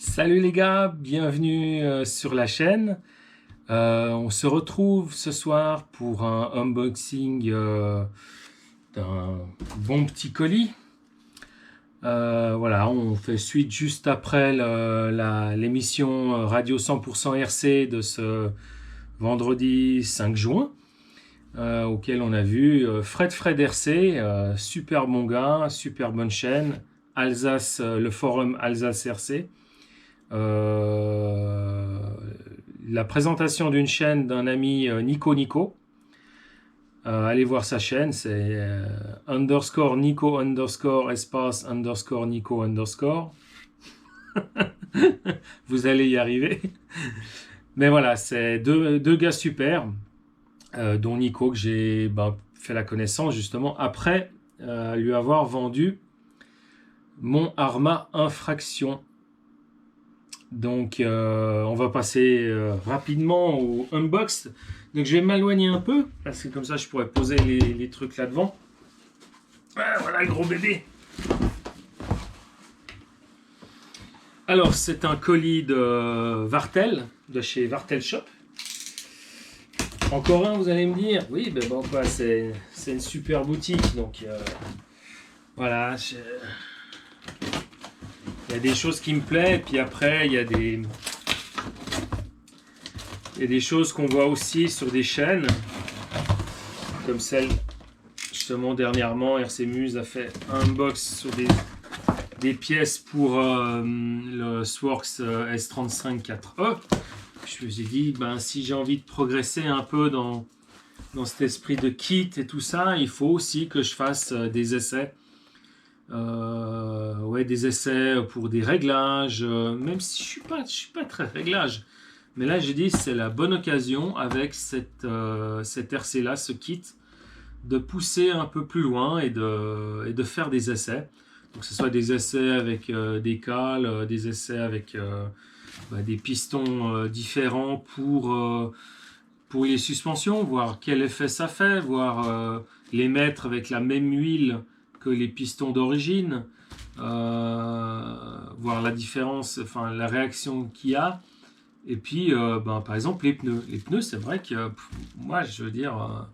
Salut les gars, bienvenue sur la chaîne. On se retrouve ce soir pour un unboxing d'un bon petit colis. Voilà, on fait suite juste après l'émission Radio 100% RC de ce vendredi 5 juin, auquel on a vu Fred RC, super bon gars, super bonne chaîne, Alsace, le forum Alsace RC. La présentation d'une chaîne d'un ami Nico. Allez voir sa chaîne, c'est underscore Nico underscore espace underscore Nico underscore. Vous allez y arriver. Mais voilà, c'est deux gars super, dont Nico que j'ai fait la connaissance justement après lui avoir vendu mon Arma Infraction. Donc on va passer rapidement au unbox. Donc je vais m'éloigner un peu parce que comme ça je pourrais poser les trucs là devant. Voilà le gros bébé. Alors c'est un colis de Vartel, de chez Vartel Shop. Encore un, vous allez me dire. Oui, ben bon quoi, c'est une super boutique. Donc voilà. Il y a des choses qui me plaisent, et puis après, il y a des choses qu'on voit aussi sur des chaînes, comme celle, justement, dernièrement, RC Muse a fait un unbox sur des pièces pour le Sworx S35 4E. Je me suis dit, si j'ai envie de progresser un peu dans cet esprit de kit et tout ça, il faut aussi que je fasse des essais. Des essais pour des réglages, même si je suis pas très réglage, mais là j'ai dit c'est la bonne occasion avec cet RC là, ce kit, de pousser un peu plus loin et de faire des essais. Donc que ce soit des essais avec des cales, des essais avec des pistons différents pour les suspensions, voir quel effet ça fait, voir les mettre avec la même huile que les pistons d'origine, voir la différence, enfin la réaction qu'il y a. Et puis, par exemple, les pneus. Les pneus, c'est vrai que moi, je veux dire,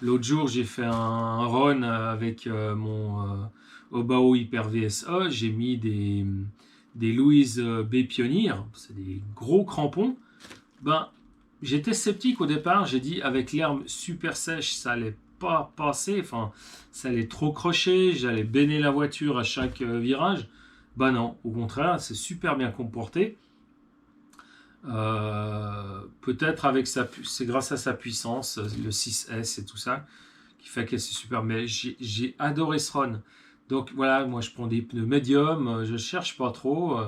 l'autre jour, j'ai fait un run avec mon Obao Hyper VSE. J'ai mis des Louise B Pioneer, c'est des gros crampons. J'étais sceptique au départ. J'ai dit, avec l'herbe super sèche, ça allait pas passer, enfin ça allait trop crocher, j'allais béner la voiture à chaque virage. Non, au contraire, c'est super bien comporté. Peut-être avec c'est grâce à sa puissance, le 6S et tout ça, qui fait que c'est super. Mais j'ai adoré ce run. Donc voilà, moi je prends des pneus médium, je cherche pas trop,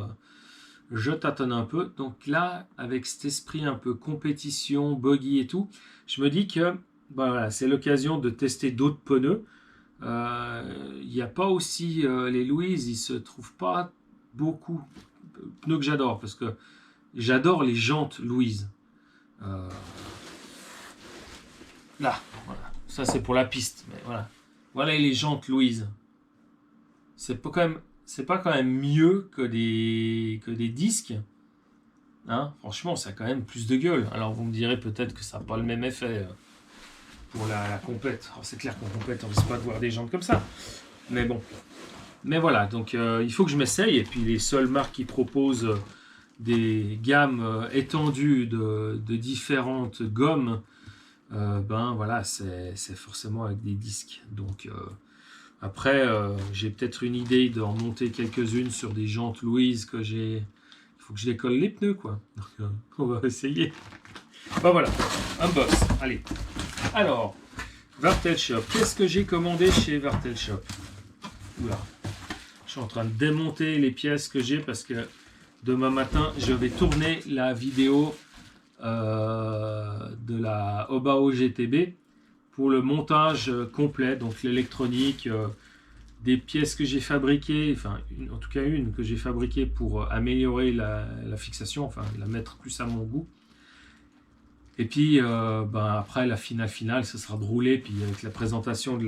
je tâtonne un peu. Donc là, avec cet esprit un peu compétition, buggy et tout, je me dis que voilà, c'est l'occasion de tester d'autres pneus. Il n'y a pas aussi les Louise, il se trouve pas beaucoup pneus que j'adore, parce que j'adore les jantes Louise. Là, voilà, ça c'est pour la piste, mais voilà les jantes Louise. C'est pas quand même mieux que des disques. Hein, franchement, ça a quand même plus de gueule. Alors vous me direz peut-être que ça n'a pas le même effet pour la compète. Alors, c'est clair qu'en compète, on ne risque pas de voir des jantes comme ça. Mais bon. Mais voilà, donc il faut que je m'essaye. Et puis les seules marques qui proposent des gammes étendues de différentes gommes, voilà, c'est forcément avec des disques. Donc après, j'ai peut-être une idée d'en monter quelques-unes sur des jantes Louise que j'ai. Il faut que je décolle les pneus, quoi. Donc on va essayer. Voilà, un box. Allez. Alors, Vartel Shop. Qu'est-ce que j'ai commandé chez Vartel Shop? Oula. Je suis en train de démonter les pièces que j'ai parce que demain matin, je vais tourner la vidéo de la Obao GTB pour le montage complet, donc l'électronique, des pièces que j'ai fabriquées, enfin en tout cas une que j'ai fabriquée pour améliorer la fixation, enfin la mettre plus à mon goût. Et puis après la finale, ça sera de rouler, puis avec la présentation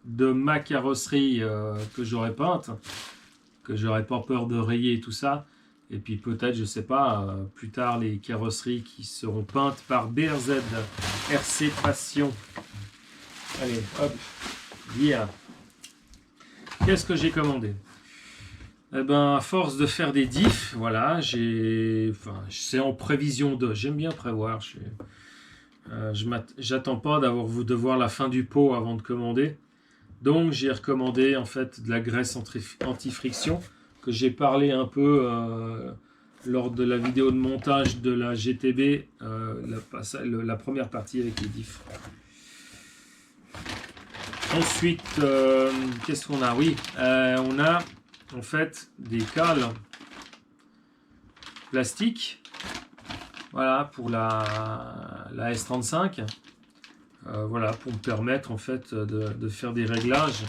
de ma carrosserie que j'aurais peinte, que j'aurais pas peur de rayer et tout ça. Et puis peut-être, je sais pas, plus tard les carrosseries qui seront peintes par BRZ, RC Passion. Allez, hop, yeah. Qu'est-ce que j'ai commandé? Eh ben, à force de faire des diffs, voilà, c'est en prévision de. J'aime bien prévoir. J'attends pas de voir la fin du pot avant de commander. Donc, j'ai recommandé en fait de la graisse anti-friction que j'ai parlé un peu lors de la vidéo de montage de la GTB, la première partie avec les diffs. Ensuite, qu'est-ce qu'on a? Oui, on a en fait des cales plastiques, voilà, pour la S35, voilà, pour me permettre en fait de faire des réglages,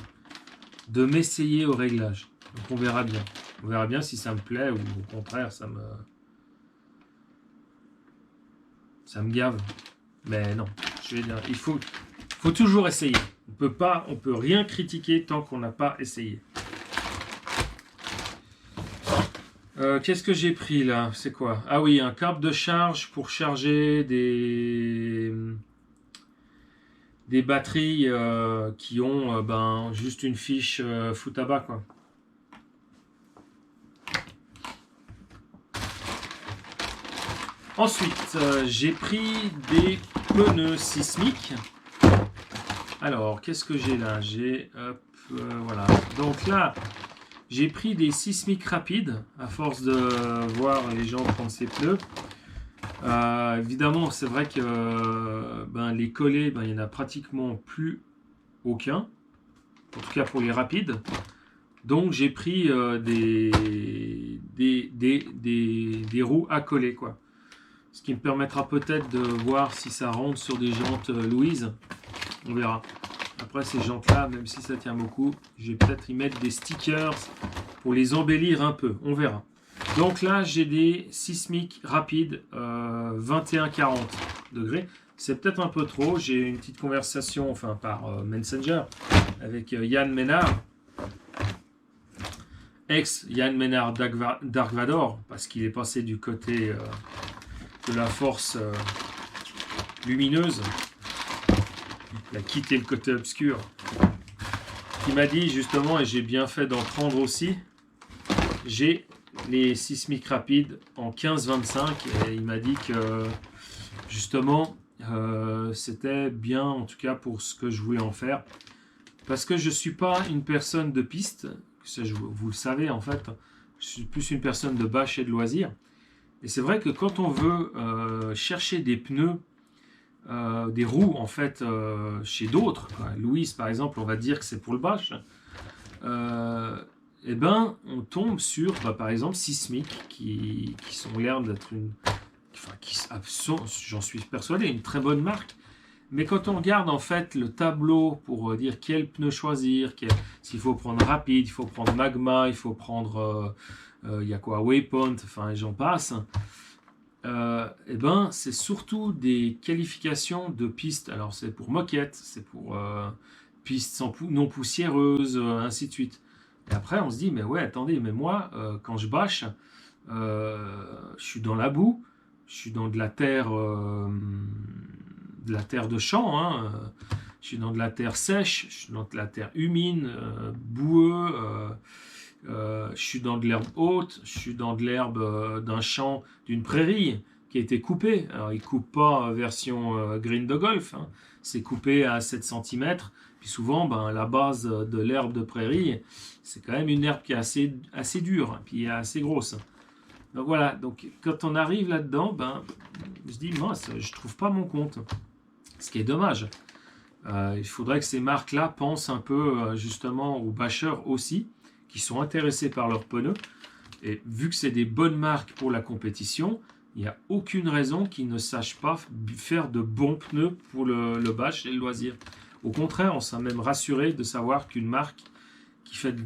de m'essayer au réglage. Donc on verra bien si ça me plaît ou au contraire ça me gave. Mais non, je vais dire, il faut toujours essayer. On peut rien critiquer tant qu'on n'a pas essayé. Qu'est-ce que j'ai pris là? C'est quoi? Ah oui, un câble de charge pour charger des batteries qui ont juste une fiche Futaba, quoi. Ensuite, j'ai pris des pneus sismiques. Alors, qu'est-ce que j'ai là? Voilà. Donc là, j'ai pris des sismiques rapides, à force de voir les gens prendre ces pneus. Évidemment, c'est vrai que les collets, il n'y en a pratiquement plus aucun. En tout cas pour les rapides. Donc j'ai pris des roues à coller, quoi. Ce qui me permettra peut-être de voir si ça rentre sur des jantes Louise. On verra. Après ces jantes-là, même si ça tient beaucoup, je vais peut-être y mettre des stickers pour les embellir un peu. On verra. Donc là, j'ai des sismiques rapides 21-40 degrés. C'est peut-être un peu trop. J'ai une petite conversation par Messenger avec Yann Ménard. Ex-Yann Ménard Dark Vador, parce qu'il est passé du côté de la force lumineuse. Il a quitté le côté obscur. Il m'a dit justement, et j'ai bien fait d'en prendre aussi, j'ai les sismiques rapides en 15-25 et il m'a dit que justement c'était bien en tout cas pour ce que je voulais en faire. Parce que je ne suis pas une personne de piste, vous le savez en fait, je suis plus une personne de bâche et de loisirs. Et c'est vrai que quand on veut chercher des pneus, des roues en fait chez d'autres, Louise par exemple, on va dire que c'est pour le bâche, on tombe sur par exemple Sismic qui sont l'air d'être j'en suis persuadé, une très bonne marque. Mais quand on regarde en fait le tableau pour dire quel pneu choisir, s'il faut prendre rapide, il faut prendre Magma, il faut prendre Waypoint, enfin j'en passe. C'est surtout des qualifications de pistes. Alors c'est pour moquette, c'est pour pistes non poussiéreuses, ainsi de suite. Et après on se dit mais ouais attendez, mais moi quand je bâche, je suis dans la boue, je suis dans de la terre de champ, hein. Je suis dans de la terre sèche, je suis dans de la terre humide, boueux, je suis dans de l'herbe haute, je suis dans de l'herbe d'un champ, d'une prairie qui a été coupée. Alors il ne coupe pas version green de golf, hein. C'est coupé à 7 cm. Puis souvent, la base de l'herbe de prairie, c'est quand même une herbe qui est assez dure, hein, puis assez grosse. Donc voilà, donc quand on arrive là-dedans, je dis mince, je trouve pas mon compte. Ce qui est dommage. Il faudrait que ces marques-là pensent un peu justement aux bâcheurs aussi, qui sont intéressés par leurs pneus. Et vu que c'est des bonnes marques pour la compétition, il n'y a aucune raison qu'ils ne sachent pas faire de bons pneus pour le bâche et le loisir. Au contraire, on s'est même rassuré de savoir qu'une marque qui fait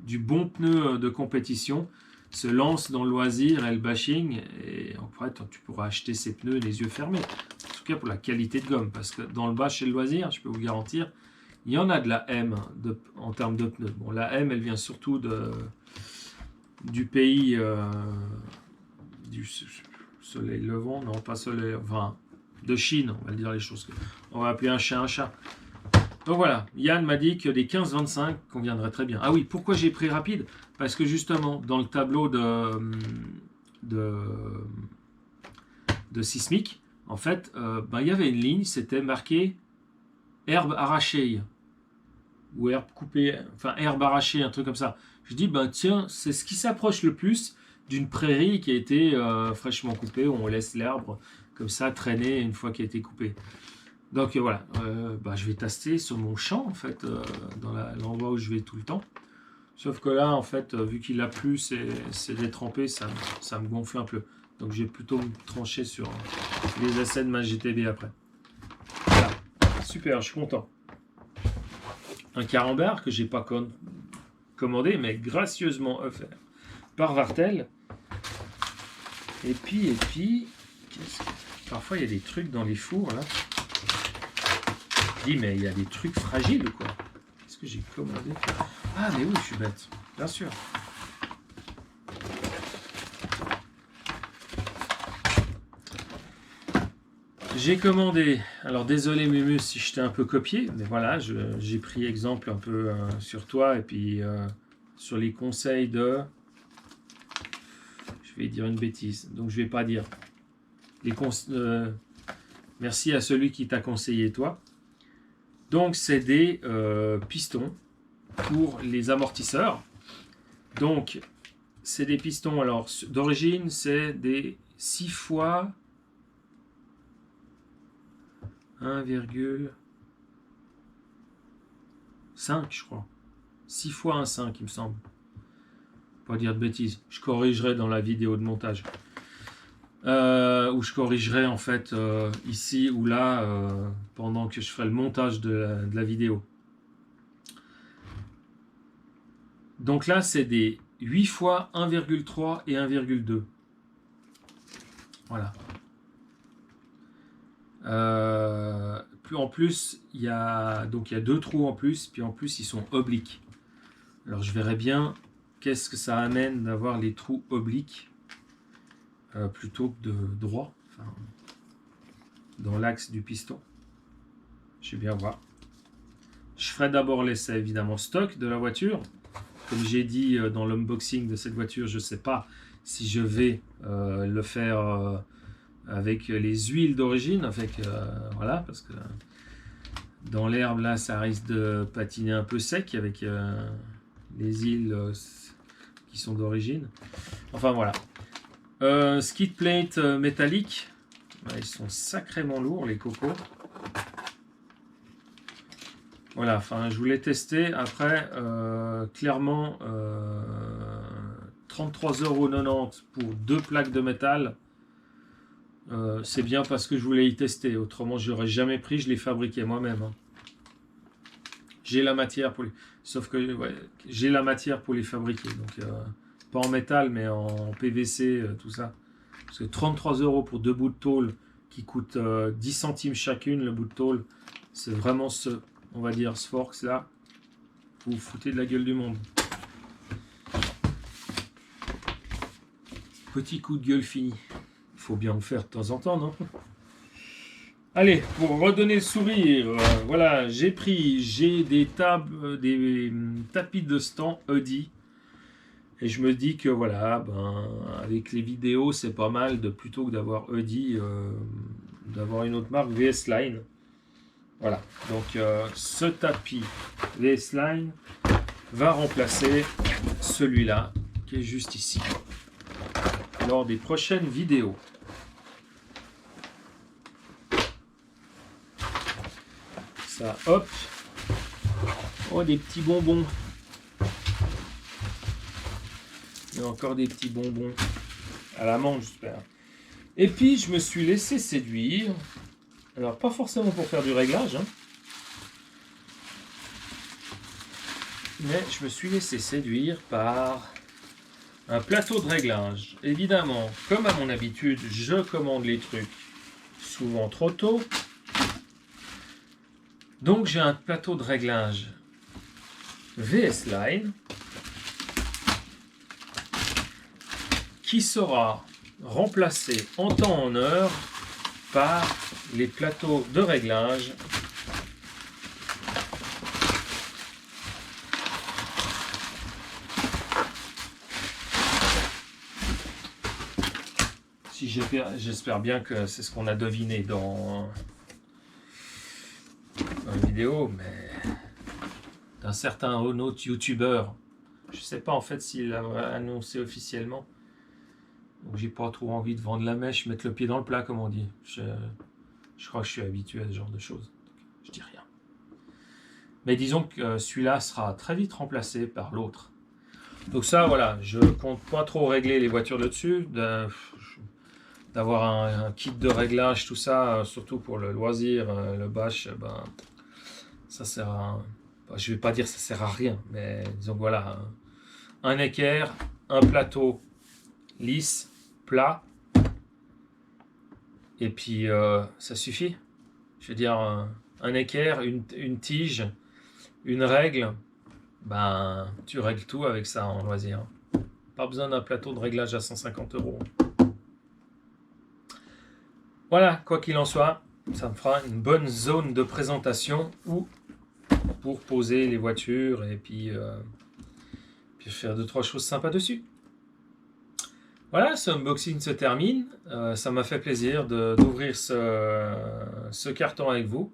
du bon pneu de compétition se lance dans le loisir et le bashing, et après tu pourras acheter ces pneus les yeux fermés. En tout cas pour la qualité de gomme, parce que dans le bâche et le loisir, je peux vous garantir, il y en a de la M en termes de pneus. Bon, la M, elle vient surtout du pays du soleil levant, non pas soleil, enfin de Chine, on va dire les choses. On va appeler un chat un chat. Donc voilà, Yann m'a dit que des 15-25 conviendraient très bien. Ah oui, pourquoi j'ai pris rapide? Parce que justement, dans le tableau de Sismic, en fait, il y avait une ligne, c'était marqué herbe arrachée, ou herbe coupée, enfin herbe arrachée, un truc comme ça. Je dis, tiens, c'est ce qui s'approche le plus d'une prairie qui a été fraîchement coupée, où on laisse l'herbe comme ça traîner une fois qu'elle a été coupée. Donc voilà, je vais tester sur mon champ, en fait, dans l'endroit où je vais tout le temps. Sauf que là, en fait, vu qu'il a plu, c'est détrempé, ça me gonfle un peu. Donc je vais plutôt me trancher sur les essais de ma GTB après. Voilà, super, je suis content. Un carambar que j'ai pas commandé, mais gracieusement offert par Vartel. Et puis, parfois il y a des trucs dans les fours là. Je dis, mais il y a des trucs fragiles ou quoi? Qu'est-ce que j'ai commandé? Ah, mais oui, je suis bête, bien sûr. J'ai commandé, alors désolé Mumus si je t'ai un peu copié, mais voilà, j'ai pris exemple un peu sur toi et puis sur les conseils de... Je vais dire une bêtise, donc je vais pas dire. Merci à celui qui t'a conseillé toi. Donc c'est des pistons pour les amortisseurs. Donc c'est des pistons, alors d'origine c'est des 6 fois 1,5 je crois. 6 fois 1,5 il me semble. Pas dire de bêtises. Je corrigerai dans la vidéo de montage. Ou je corrigerai en fait ici ou là pendant que je ferai le montage de la vidéo. Donc là c'est des 8 fois 1,3 et 1,2. Voilà. En plus il y a 2 trous en plus, puis en plus ils sont obliques. Alors je verrai bien qu'est-ce que ça amène d'avoir les trous obliques plutôt que de droit, enfin, dans l'axe du piston. Je vais bien voir. Je ferai d'abord l'essai évidemment stock de la voiture. Comme j'ai dit dans l'unboxing de cette voiture, je ne sais pas si je vais le faire avec les huiles d'origine, voilà, parce que dans l'herbe là ça risque de patiner un peu sec avec les huiles qui sont d'origine. Enfin voilà. Skid plate métallique, ils sont sacrément lourds les cocos. Voilà, enfin je voulais tester. Après clairement 33,90 € pour 2 plaques de métal. C'est bien parce que je voulais y tester, autrement je n'aurais jamais pris, je les fabriquais moi-même. Hein. J'ai la matière pour les... Sauf que j'ai la matière pour les fabriquer, donc pas en métal mais en PVC, tout ça. Parce que 33 € pour 2 bouts de tôle qui coûtent 10 centimes chacune, le bout de tôle, c'est vraiment on va dire, ce forks là, vous foutez de la gueule du monde. Petit coup de gueule fini. Il faut bien en faire de temps en temps, non? Allez, pour redonner le sourire, voilà, j'ai des tapis de stand Audi. Et je me dis que voilà, avec les vidéos, c'est pas mal de plutôt que d'avoir Audi, d'avoir une autre marque, VS Line. Voilà, donc ce tapis VS Line va remplacer celui-là qui est juste ici lors des prochaines vidéos. Ça, hop. Oh, des petits bonbons. Il y a encore des petits bonbons à la menthe, j'espère. Et puis, je me suis laissé séduire. Alors, pas forcément pour faire du réglage, hein, mais je me suis laissé séduire par un plateau de réglage. Évidemment, comme à mon habitude, je commande les trucs souvent trop tôt. Donc, j'ai un plateau de réglage VS Line. qui sera remplacé en temps en heure par les plateaux de réglage si j'espère bien que c'est ce qu'on a deviné dans la vidéo, mais d'un certain autre youtubeur. Je sais pas en fait s'il l'a annoncé officiellement. Donc j'ai pas trop envie de vendre la mèche, mettre le pied dans le plat comme on dit. Je crois que je suis habitué à ce genre de choses. Je dis rien. Mais disons que celui-là sera très vite remplacé par l'autre. Donc ça voilà, je compte pas trop régler les voitures de dessus. D'avoir un kit de réglage, tout ça, surtout pour le loisir, le bash, ben, ça sert à... Je vais pas dire ça sert à rien, mais disons que voilà, un équerre, un plateau lisse, plat, et puis ça suffit. Je veux dire, un équerre, une tige, une règle, ben tu règles tout avec ça en loisir. Pas besoin d'un plateau de réglage à 150 €. Voilà, quoi qu'il en soit, ça me fera une bonne zone de présentation où pour poser les voitures et puis faire 2-3 choses sympas dessus. Voilà, ce unboxing se termine. Ça m'a fait plaisir d'ouvrir ce carton avec vous.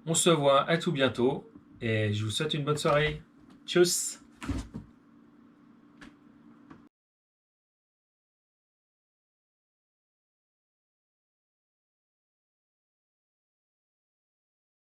On se voit à tout bientôt et je vous souhaite une bonne soirée. Tchuss!